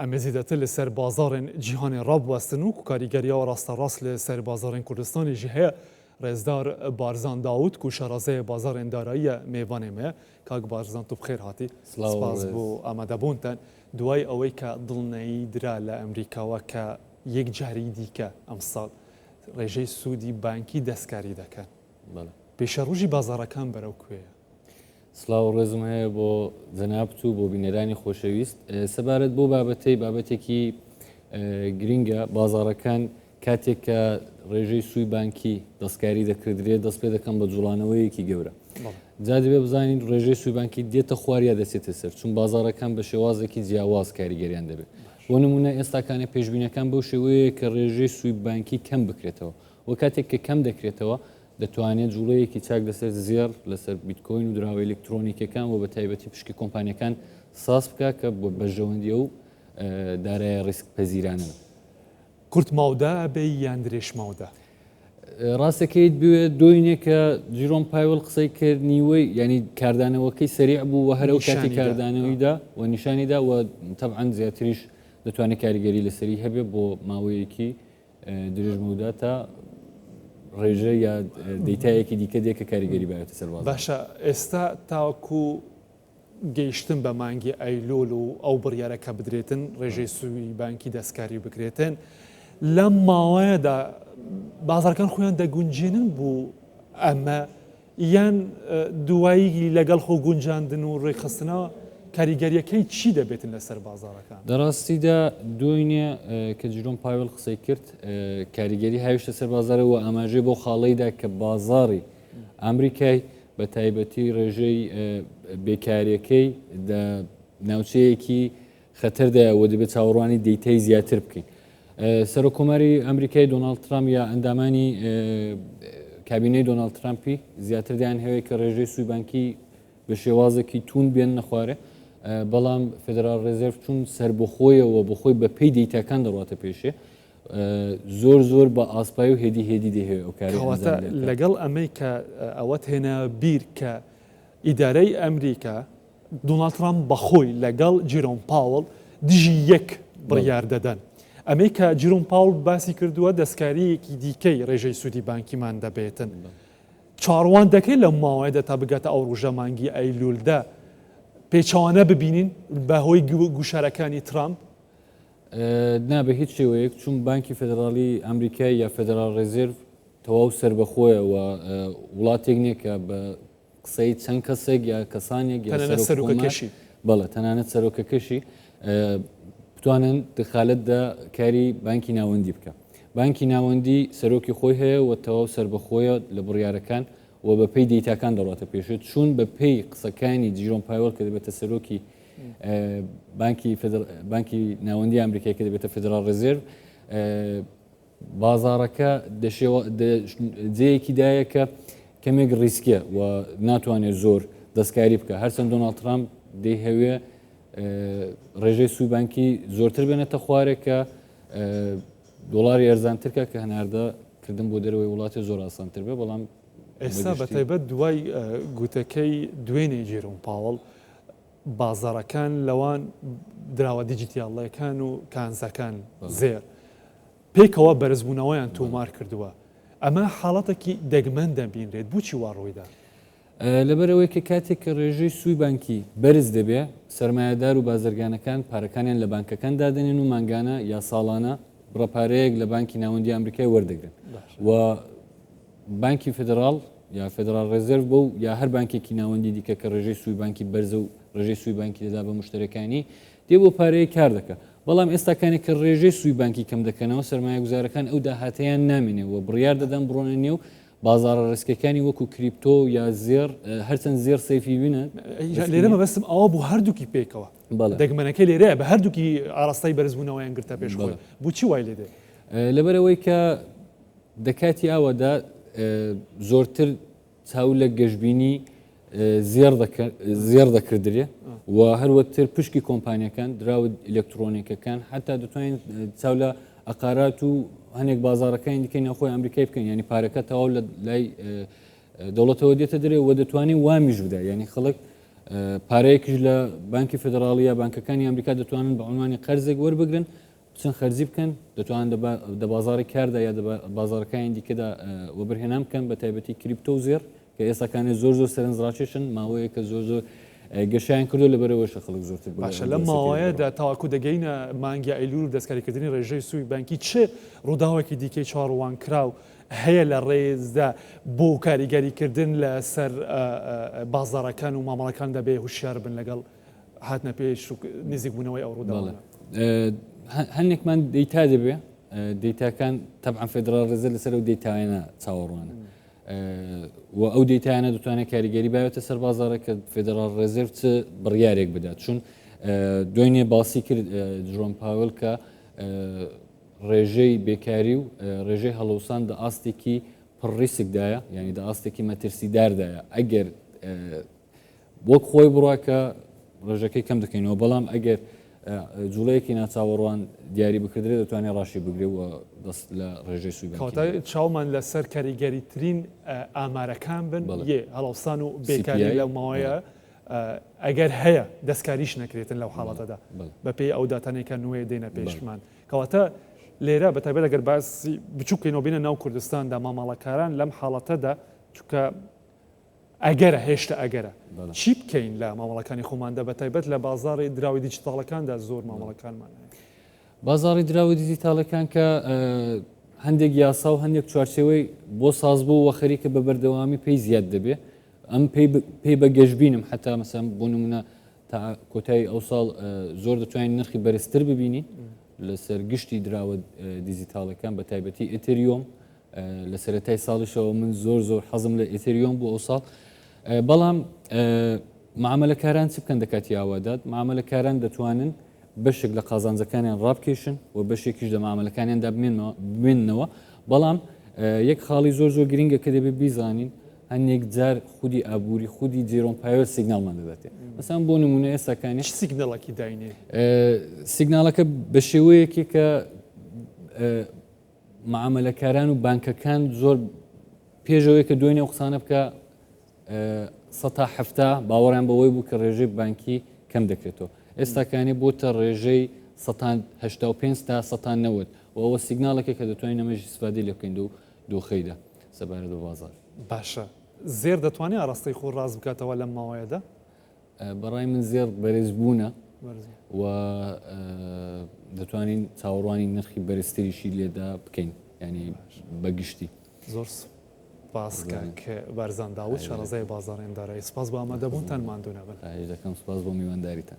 ام زیدتر لسر بازار جهان راب وستنو که کاریگری و راست راست لسر بازار کردستان جهه رزدار بارزان داوود کو شرازه بازار دارایی میوان ما کاغ بارزان تو بخیر هاتی سپاس بو آماده بونتن دوای اوی که دلنایی درا لامریکا و که یک جریدی که امسال رژه سودی بانکی دستکاری دکن پیش روزی بازار کم برو کوه سلااو ڕێزم هەیە بۆ جەنابەت و بۆ بینەرانی خۆشەویست سەبارەت بۆ بابەتێکی گرینگە بازاڕەکان کاتێک کە ڕێژەی سووی بانکی دەستکاری دەکردرێت دەست پێ دەکەم بە جوڵانەوەیەکی گەورە جا دەبێ بزانین ڕێژەی سووی بانکی دێتە خواریا دەچێتە سەر چون بازاڕەکان بە شێوازێکی جیاواز کاریگەریان دەبێت بۆ نمونە ئێستاکانە پێشبینەکان بەو شێوەیە کە ڕێژەی سووی بانکی کەم بکرێتەوە و کاتێک کە کەم دەکرێتەوە دەتوانێت جوڵەیەکی چاک لەسەر زیێر لەسەر بیتکۆین و دراوە ئەلکترۆنیکەکان و بە تایبەتی پشکی کۆمپانیەکان ساس بکە کە بۆ بەژەوەندیە و دارایە ڕیسک پەزیرانن. کورت ماودە بێ یان درێژ ماودە؟ ڕاستەکەیت بوێ دوینێ کە جیرۆم پایوەڵ قسەی کرد نیوەی ینی کاردانەوەکەی سریع بوو و هەرە و کاتی کاردانەوەیدا و نیشانیدا و تەبعەن زیاتریش دەتوانێت کاریگەری لەسەری هەبێ بۆ ماوەیەکی درێژ مەودا تا ڕێژە یا دەیتایەکی دیکە دێکە کاریگەری بایەتە سەر بازار. باشە ئێستا تاوەکو گەیشتن بە مانگی ئەیلۆل و ئەو بڕیارەکە بدرێتن ڕێژەی سووی بانکی دەستکاری بکرێتن لەم ماوەیەدا بازارەکان خۆیان دەگونجێنن بوو ئەمە یان دوایی لەگەڵ خۆ گونجاندن و ڕێکخستنەوە کاریگەریەکەی چی دەبێتن لەسەر بازارەکان؟ دەڕاستیدا دوینێ کە جیرۆم پایوەڵ قسەی کرد کاریگەری هاویشتە سەر بازارەوە ئاماژەی بۆ خاڵەیدا کە بازاڕی ئەمریکای بە تایبەتی ڕێژەی بێکاریەکەی ناوچەیەکی خەتەردایەوە دەبێت چاوەڕوانی دەیتای زیاتر بکەین. سەرۆکۆماری ئەمریکای دۆناڵد ترامپ یا ئەندامانی کابینەی دۆناڵد ترامپی زیاتر دەیان هەوێت کە ڕێژەی سووی بانکی بە شێوازێکی تون بێن نەخوارێ بەڵام فدرال ڕێزێرڤ چون سەر بخۆیەوە بخۆی بە پێی دەیتاکان دەڕاتە پێشێ زۆر بە ئاسپای و هێدی دەهەوێت ئەو کاری لەگەڵ ئەمەی کە ئەوەت هێنا بیر کە ئیدارەی ئەمریکا دۆناڵد ترامپ بەخۆی لەگەڵ جیرۆم پاوەڵ دژی یەک بڕیار دەدەن ئەمەی کە جیرۆم پاوڵ باسی کردووە دەستکاریەکی دیکەی ڕێژەی سوودی بانکیمان دەبێتن چاڕوان دەکەی لە ماوەیەدا تا بگاتە ئەو ڕۆژە مانگی ئەیلولدا پێچوانە ببینین بەهۆی گوشارەکانی ترامپ؟ نابێ هیچ شێوەیەک چون بانکی فدرالی ئەمریکای یا فدرال ڕێزێرڤ تەواو سربەخۆیەوە وڵاتێک نییە کە بە قسەی چەند کەسێک یا کەسانێک سەرۆکەکەشی بەڵێ تەنانەت سەرۆکەکەشی بتوانن دخالەتدا کاری بانکی ناوەندی بکە. بانکی ناوەندی سەرۆکی خۆی هەیە و تەواو سربەخۆیە لە بڕیارەکان و بە پێی دەیتاکان دەڕاتە پێشێت چون بە پێی قسەکانی جیرۆم پایوەڵ کە دەبێتە سەرۆکی بانکی ناوەندی ئەمریکای کە دەبێتە فدرال ڕێزێرڤ بازاڕەکە جەیەکی دایە کە کەمێک ڕیسکە و ناتوانێت زۆر دەستکاری بکە هەرچەند دۆناڵد ترامپ دەیهەوێ ڕێژەی سووی بانکی زۆرتر بێنێتە خوارێکە دۆڵاری ئەرزانترکە کە هەناردە کردن بۆ دەرەوەی وڵاتی زۆر ئاسانتر بێ بەڵام ئێستا بەتایبەت دوای گوتەکەی دوێنێ جیرۆم پاوەڵ بازاڕەکان لەوان دراوە دیجیتیاڵەکان و کانزەکان زێر پێکەوە بەرزبوونەوەیان تۆمار کردووە ئەمە حاڵەتێکی دەگمەن دەبینرێت بچی وا ڕوویدا لەبەرەوەی کە کاتێک کە ڕێژەی سووی بانکی بەرز دەبێ سەرمایهدار و بازرگانەکان پارەکانیان لە بانکەکان دادنێن و مانگانە یا ساڵانە بڕەپارەیەک لە بانکی ناوەندی ئەمریکای وەردەگرن و بانکی فدرال یا فدرال ڕێزێرڤ بۆ یا هەر بانکێکی ناوەندی دیکە کە ڕێژەی سووی بانکی بەرزە و ڕێژەی سووی بانکی دەدا بە مشتەرەکانی دێ بۆ پارەیە کار دەکە بەڵام ئێستاکانی کە ڕێژەی سووی بانکی کەم دەکەنەوە سەرمایە گوزارەکان ئەو داهاتەیان نامێنێەوە بڕیار دەدەن بڕۆنە نێو بازارە ڕێسکەکانی وەکو کریپتۆ یا زێر هەرچەند زێر سەیفی بینە لێرە مەبەستم ئەوە بوو هەردووکی پێکەوە دەگمەنەکەی لێرەیە بە هەردووکی ئاراستای بەرزبوونەوەیان گرتە پێش بۆچی وای لێ دێ لەبەرەوەی کە دەکاتی ئاوەدا زۆرتر چاو لە گەشتبینی زێر دەکردرێ و هەروەتر پشکی کۆمپانیەکان دراوە ئلکترۆنیکەکان حتا دەتوانین چاو لە ئەقارات و هەنێک بازارەکانی دیکەی ناوخۆی ئەمریکای بکەین ینی پارەکە تەواو لە لای دەوڵەتەوە دێتە دەرێ و دەتوانین وامیش بدە ینی خەڵک پارەیەکیش لە بانکی فدراڵیە بانکەکانی ئەمریکا دەتوانن بە عنوانی قەرزێک وەربگرن بچن خەرجی بکەن دەتوانن دە بازاری کاردا یا بازارەکانی دیکەدا وەبرهێنان بکەن بە تایبەتی کریپتۆ و زێر کە ئێستاکانی زۆر سەرنجڕاکێشن ماوەیە کە زۆر گەشیان کردو لەبەرەوەشە خەڵک زۆرتر باشە لە ماوەیەدا تاواکو دەگەینە مانگی ئەیلول و دەستکاریکردنی ڕێژەی سووی بانکی چه ڕووداوێکی دیکەی چاڕوان کراو هەیە لە ڕێزدا بۆ کاریگەریکردن لە سەر بازارەکان و مامەڵەکان دەبێ هوشیار بن لەگەڵ هاتنە پێش نزیک بوونەوەی ئەو ڕووداوە هەندێکمان دەیتا دەبێ دەیتاکان تەبعاً فێدرال ڕێزە لەسەر ئەو دەیتاوانە چاوەڕوانە و ئەو دەیتایانە دەتوانێت کاریگەری باوێتە سەر بازارە کە فێدرال ڕێزرڤ چ بڕیارێک بدات چون دوێنێ باسی کرد جۆن پاول کە ڕێژەی بێکاری و ڕێژەی هەڵەوسان دە ئاستێکی پڕریسکدایە یعنی دە ئاستێکی مەترسیداردایە ئەگەر وەک خۆی بڕواکە ڕێژەکەی کەم دەکەینەوە بەڵام ئەگەر جوڵەیەکی ناچاوەڕوان دیاری بکردرێت دەتوانێت ڕاشی بگرێت و دەست لە ڕێژەی سوی چاومان لەسەر کاریگەریترین ئامارەکان بن یێ هەڵەوسان و بێکاری لەو ماوەیە ئەگەر هەیە دەستکاریش نەکرێتن لەو حاڵەتەدا بەپێی ئەو داتانێکە نوێ دێنە پێشمان کەواتە لێرە بەتایبەت ئەگەر باسی بچووکەینەوە بینە ناو کوردستاندا مامەڵەکاران لەم حاڵەتەدا چونکە ئەگەرە هێشتا ئەگەرە چی بکەین لە مامەڵەکانی خۆماندا بەتایبەت لە بازاری دراوی دیجیتاڵەکاندا زۆر مامەڵەکانمان بازاری دراوی دیجیتاڵەکان کە هەندێک یاسا و هەندێک چوارچێوەی بۆ سازبوو و خەریکە بە بەردەوامی پێی زیاد دەبێ ئەم پێی بە گەشتبینم حتا مەسەم بۆ نمونە تا کۆتایی ئەو ساڵ زۆر دەتوانین نرخی بەرزتر ببینین لەسەر گشتی دراوە دیجیتاڵەکان بە تایبەتی ئێتریۆم لە سەرەتای ساڵیشەوە من زۆر حەزم لە ئێتریۆم بۆ ئەو ساڵ بەڵام معاملەکاران چ بکەن دەکاتی ئاوادات معاملەکاران دەتوانن بەشێک لە قازانجەکانیان ڕابکێشن و بەشێکیش لە معاملەکانیاندا بمێننەوە بەڵام یەک خاڵی زۆر گرینگە کە دەبێت بیزانین هەندێک جار خودی ئابووری خودی جێرۆن پایۆ سیگنالمان دەداتێت مەسەڵەن بۆ نمونە ئێستاکانی سیگناڵێکی داینێ سیگنالەکە بە شێوەیەکی کە معاملەکاران و بانکەکان زۆر پێشەوەی کە دوێنێ و قسانە بکە ١٧ باوەڕیان بەوەی بوو کە ڕێژەی بانکی کەم دەکرێتەوە ئێستاکانی بۆتە ڕێژەی 85 تا 90 و ئەوە سیگنالەکە کە دەتوانین ئەمەش استفادەی لێ بکەین و دۆخەیدا سەبارەت بە بازار باشە زێر دەتوانێت ئاراستەی خۆ ڕاست بکاتەوە لەم ماوەیەدا بەڕای من زێر بەرز بوونە و دەتوانین چاوەڕوانی نرخی بەرزتریشی لێدا بکەین ینی بەگشتی زۆر باسکە کە بارزان داوت شارەزای بازاڕێندارایی سپاس بە ئامادەبوونتان ماندوونە بن دەکەم سپاس بۆ میوانداریتان